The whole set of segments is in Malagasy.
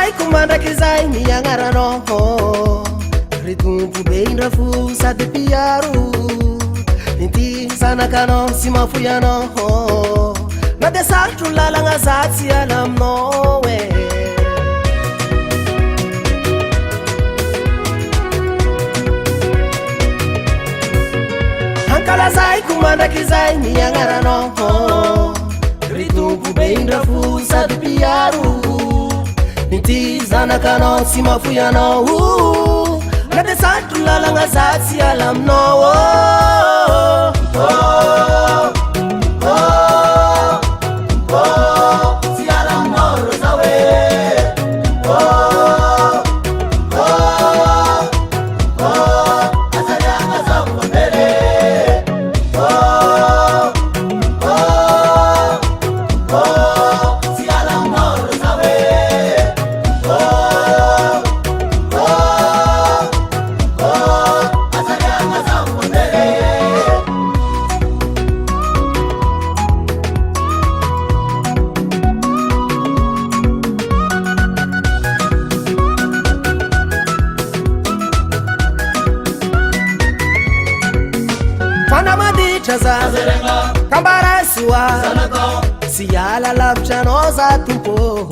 Fankazaiko mandraky zay miagnaranao ritompo be indrafo sady piaro inty zanakanao sy mafoy anao na de sarotro lalagna zatsy ala aminao e Hankalazaiko mandraky zay miagnaranao ritompo be indrafo sady piaro inty zanakanao sy mafoy anao na de sarotro lalagna zatsy ala aminao Kambarasua Siala lavchano za tumpo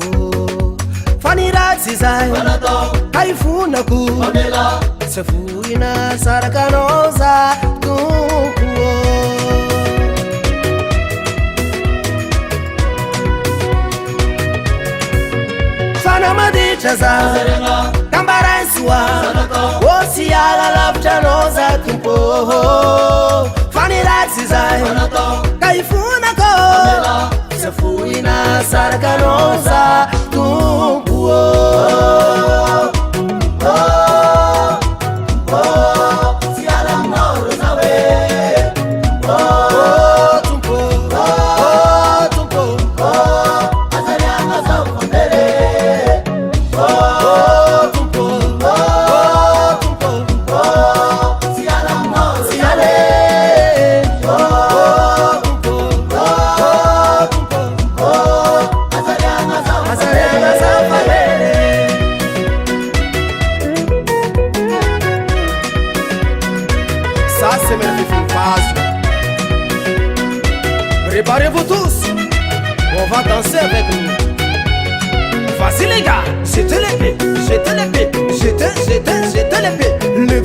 Fanirazi zai Haifuna ku Sefuina sarakano za tumpo Fanamadicha za Kambarasua Siala lavchano za tumpo Fanirazi zai Kaifuna ko Sefuina sarakano za tumpo Préparez-vous tous, on va danser avec nous. Vas-y les gars, jetez l'épée, jetez l'épée, jetez l'épée.